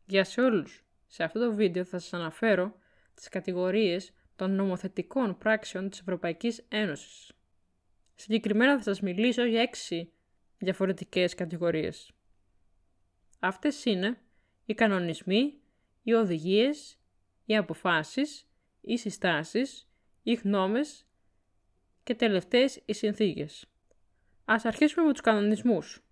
Γεια σε όλους! Σε αυτό το βίντεο θα σας αναφέρω τις κατηγορίες των νομοθετικών πράξεων της Ευρωπαϊκής Ένωσης. Συγκεκριμένα θα σας μιλήσω για 6 διαφορετικές κατηγορίες. Αυτές είναι οι κανονισμοί, οι οδηγίες, οι αποφάσεις, οι συστάσεις, οι γνώμες και τελευταίες οι συνθήκες. Ας αρχίσουμε με τους κανονισμούς.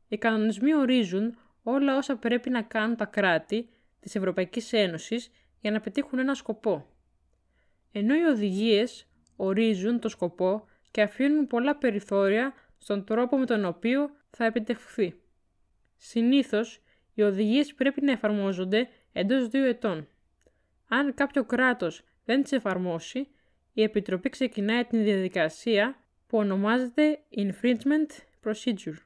Οι κανονισμοί ορίζουν όλα όσα πρέπει να κάνουν τα κράτη της Ευρωπαϊκής Ένωσης για να πετύχουν ένα σκοπό. Ενώ οι οδηγίες ορίζουν το σκοπό και αφήνουν πολλά περιθώρια στον τρόπο με τον οποίο θα επιτευχθεί. Συνήθως, οι οδηγίες πρέπει να εφαρμόζονται εντός 2 ετών. Αν κάποιο κράτος δεν τις εφαρμόσει, η Επιτροπή ξεκινάει την διαδικασία που ονομάζεται Infringement Procedure.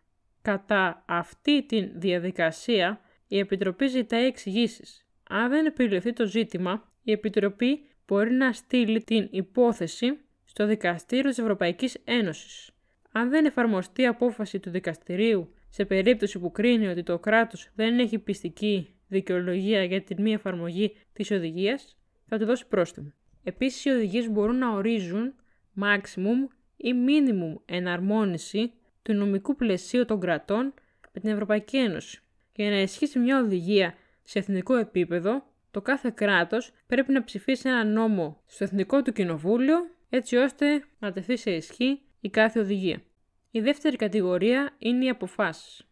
Κατά αυτή τη διαδικασία, η Επιτροπή ζητάει εξηγήσεις. Αν δεν επιληθεί το ζήτημα, η Επιτροπή μπορεί να στείλει την υπόθεση στο Δικαστήριο της Ευρωπαϊκής Ένωσης. Αν δεν εφαρμοστεί η απόφαση του δικαστηρίου σε περίπτωση που κρίνει ότι το κράτος δεν έχει πιστική δικαιολογία για την μη εφαρμογή της οδηγίας, θα του δώσει πρόστιμο. Επίσης, οι οδηγίες μπορούν να ορίζουν maximum ή minimum εναρμόνιση του νομικού πλαισίου των κρατών με την Ευρωπαϊκή Ένωση. Για να ισχύσει μια οδηγία σε εθνικό επίπεδο, το κάθε κράτος πρέπει να ψηφίσει ένα νόμο στο εθνικό του κοινοβούλιο, έτσι ώστε να τεθεί σε ισχύ η κάθε οδηγία. Η δεύτερη κατηγορία είναι οι αποφάσεις.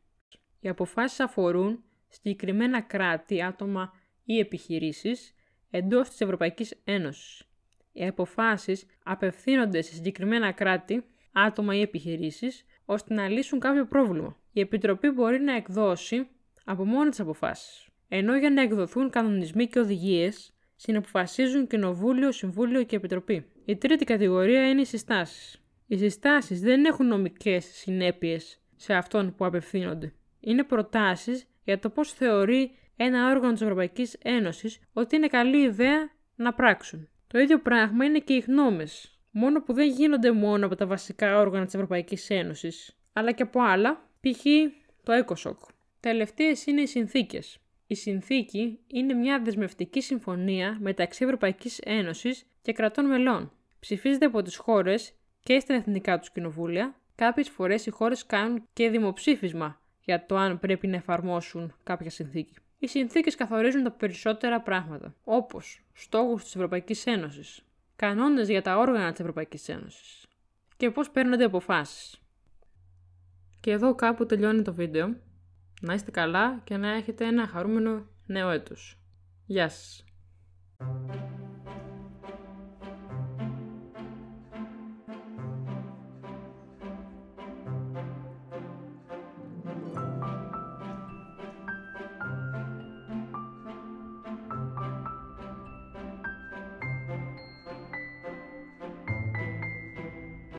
Οι αποφάσεις αφορούν συγκεκριμένα κράτη, άτομα ή επιχειρήσεις εντός της Ευρωπαϊκής Ένωσης. Οι αποφάσεις απευθύνονται σε συγκεκριμένα κράτη, άτομα ή επιχειρήσεις, ώστε να λύσουν κάποιο πρόβλημα. Η Επιτροπή μπορεί να εκδώσει από μόνη της αποφάσεις. Ενώ για να εκδοθούν κανονισμοί και οδηγίες, συναποφασίζουν Κοινοβούλιο, Συμβούλιο και Επιτροπή. Η τρίτη κατηγορία είναι οι συστάσεις. Οι συστάσεις δεν έχουν νομικές συνέπειες σε αυτόν που απευθύνονται. Είναι προτάσεις για το πώς θεωρεί ένα όργανο της Ευρωπαϊκής Ένωσης ότι είναι καλή ιδέα να πράξουν. Το ίδιο πράγμα είναι και οι γνώμες, μόνο που δεν γίνονται μόνο από τα βασικά όργανα της Ευρωπαϊκής Ένωσης, αλλά και από άλλα, π.χ. το ECOSOC. Τελευταίες είναι οι συνθήκες. Η συνθήκη είναι μια δεσμευτική συμφωνία μεταξύ Ευρωπαϊκής Ένωσης και κρατών μελών. Ψηφίζεται από τις χώρες και στα εθνικά τους κοινοβούλια. Κάποιες φορές οι χώρες κάνουν και δημοψήφισμα για το αν πρέπει να εφαρμόσουν κάποια συνθήκη. Οι συνθήκες καθορίζουν τα περισσότερα πράγματα, όπως στόχους της Ευρωπαϊκής Ένωσης, κανόνες για τα όργανα της Ευρωπαϊκής Ένωσης και πώς παίρνονται αποφάσεις. Και εδώ κάπου τελειώνει το βίντεο. Να είστε καλά και να έχετε ένα χαρούμενο νέο έτος. Γεια σας!